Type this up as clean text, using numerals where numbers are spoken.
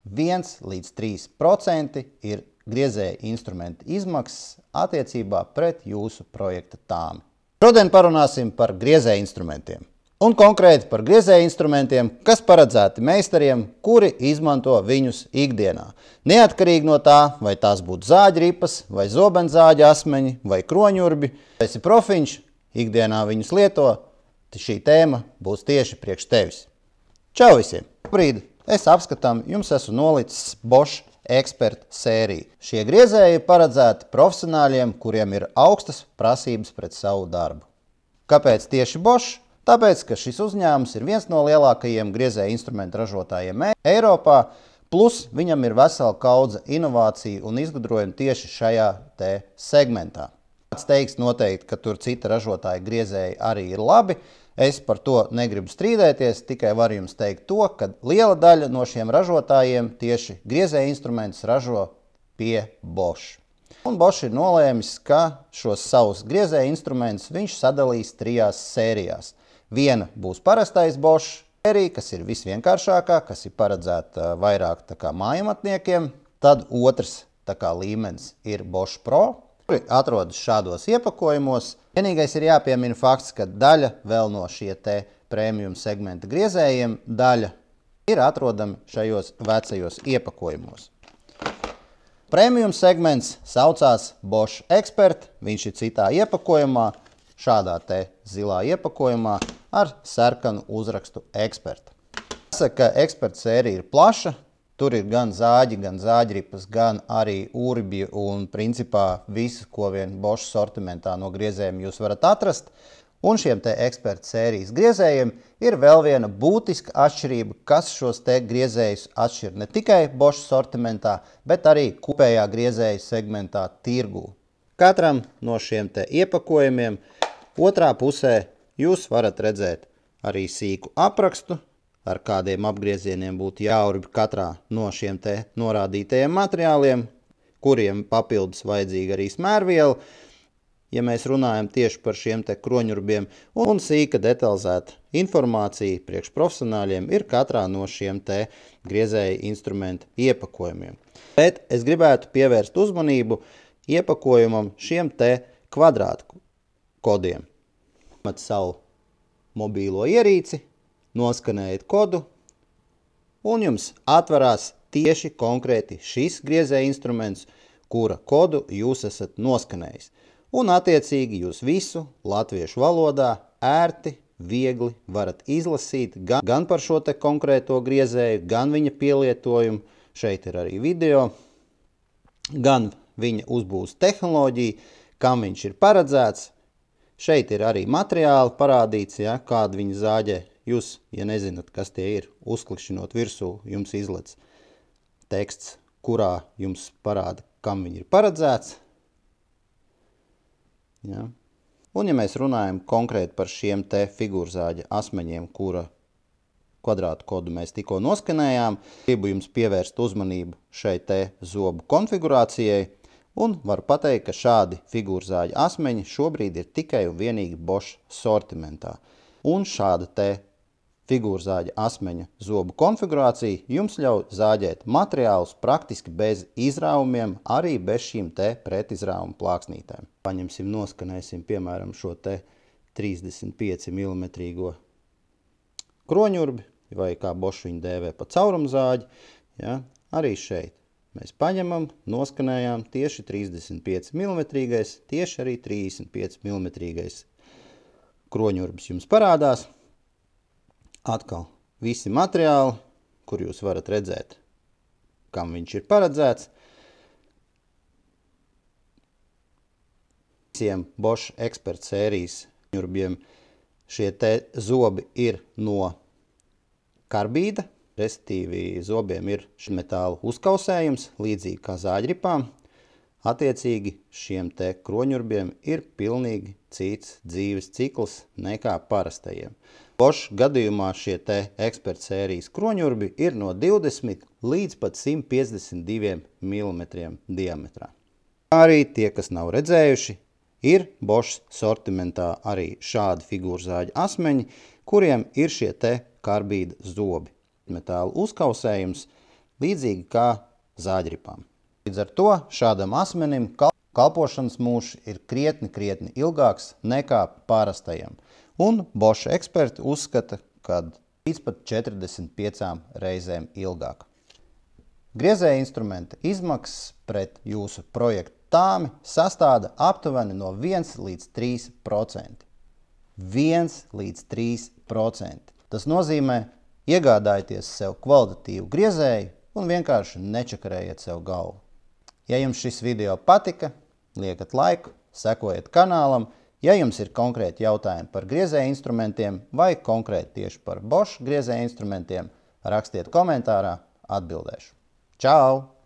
1 līdz 3% ir griezēja instrumenta izmaksas attiecībā pret jūsu projekta tāmi. Šodien parunāsim par griezēja instrumentiem. Un konkrēti par griezēja instrumentiem, kas paredzēti meistariem, kuri izmanto viņus ikdienā. Neatkarīgi no tā, vai tās būtu zāģripas, vai zobenzāģa asmeņi, vai kroņurbi. Ja esi profiņš, ikdienā viņus lieto, tad šī tēma būs tieši priekš tevis. Čau visiem! Šobrīd es apskatām jums esmu nolicis Bosch Expert sēriju. Šie griezēji paredzēti profesionāļiem, kuriem ir augstas prasības pret savu darbu. Kāpēc tieši Bosch? Tāpēc, ka šis uzņēmums ir viens no lielākajiem griezēja instrumentu ražotājiem Eiropā, plus viņam ir vesela kaudze inovāciju un izgudrojumu tieši šajā te segmentā. Kāds teiks noteikti, ka tur cita ražotāja griezēji arī ir labi. Es par to negribu strīdēties, tikai varu jums teikt to, ka liela daļa no šiem ražotājiem tieši griezēja instrumentus ražo pie Bosch. Un Bosch ir nolēmis, ka šos savus griezēja instrumentus viņš sadalīs 3 sērijās. Viena būs parastais Bosch sērija, kas ir visvienkāršākā, kas ir paredzēta vairāk mājamatniekiem. Tad otrs līmenis ir Bosch Pro, kuri atrodas šādos iepakojumos. Vienīgais ir jāpiemina fakts, ka daļa vēl no šie te premium segmenta griezējiem, daļa ir atrodama šajos vecajos iepakojumos. Premium segments saucās Bosch Expert, viņš ir citā iepakojumā, šādā te zilā iepakojumā ar sarkanu uzrakstu Expert. Jāsaka, ka Expert sērija ir plaša, tur ir gan zāģi, gan zāģripas, gan arī urbi un principā visu, ko vien Bosch sortimentā no griezējiem jūs varat atrast. Un šiem te Expert sērijas griezējiem ir vēl viena būtiska atšķirība, kas šos te griezējus atšķir ne tikai Bosch sortimentā, bet arī kopējā griezēja segmentā tirgū. Katram no šiem te iepakojumiem otrā pusē jūs varat redzēt arī sīku aprakstu, ar kādiem apgriezieniem būtu jāurbi katrā no šiem te norādītajiem materiāliem, kuriem papildus vajadzīga arī smērviela, ja mēs runājam tieši par šiem te kroņurbiem, un sīka detalizēta informācija priekš profesionāļiem ir katrā no šiem te griezēja instrumenta iepakojumiem. Bet es gribētu pievērst uzmanību iepakojumam šiem te kvadrātu kodiem. Mat savu mobīlo ierīci, noskanējat kodu, un jums atverās tieši konkrēti šis griezēja instruments, kura kodu jūs esat noskanējis. Un attiecīgi jūs visu latviešu valodā ērti, viegli varat izlasīt gan par šo te konkrēto griezēju, gan viņa pielietojumu, šeit ir arī video, gan viņa uzbūves tehnoloģija, kam viņš ir paredzēts. Šeit ir arī materiāli parādīts, ja, kāda viņa zāģē. Jūs, ja nezināt, kas tie ir, uzklikšķinot virsū, jums izlec teksts, kurā jums parāda, kam viņi ir paredzēts. Ja. Un ja mēs runājam konkrēti par šiem te figūrzāģa asmeņiem, kura kvadrātu kodu mēs tikko noskanējām, gribu jums pievērst uzmanību šai te zobu konfigurācijai, un varu pateikt, ka šādi figūrzāģa asmeņi šobrīd ir tikai un vienīgi Bosch sortimentā. Un šāda te figūrzāģa asmeņa zobu konfigurācija jums ļauj zāģēt materiālus praktiski bez izrāvumiem, arī bez šīm te pretizrāvuma plāksnītēm. Paņemsim, noskanēsim, piemēram, šo te 35 mm kroņurbi, vai kā Bosch viņu dēvē pa caurumzāģi, ja, arī šeit. Mēs paņemam, noskanējām tieši 35 mm, tieši arī 35 mm kroņurbis jums parādās. Atkal visi materiāli, kur jūs varat redzēt, kam viņš ir paredzēts. Visiem Bosch Expert sērijas kroņurbiem šie te zobi ir no karbīda. Respektīvi, zobiem ir metāla uzkausējums, līdzīgi kā zāģripām. Attiecīgi, šiem te kroņurbiem ir pilnīgi cits dzīves cikls nekā parastajiem. Bosch gadījumā šie te Expert sērijas kroņurbi ir no 20 līdz pat 152 mm diametrā. Arī tie, kas nav redzējuši, ir Bosch sortimentā arī šādi figūrzāģa asmeņi, kuriem ir šie te karbīda zobi. Metāla uzkausējums, līdzīgi kā zāģripām. Līdz ar to šādam asmenim kalpošanas mūžs ir krietni ilgāks nekā parastajam, un Bosch eksperti uzskata, ka līdz pat 45 reizēm ilgāk. Griezēja instrumenta izmaksas pret jūsu projekta tāmi sastāda aptuveni no 1 līdz 3%. 1 līdz 3%. Tas nozīmē, iegādājieties sev kvalitatīvu griezēju un vienkārši nečakarējiet sev galvu. Ja jums šis video patika, liekat laiku, sekojiet kanālam. Ja jums ir konkrēti jautājumi par griezēju instrumentiem vai konkrēti tieši par Bosch griezēju instrumentiem, rakstiet komentārā, atbildēšu. Čau!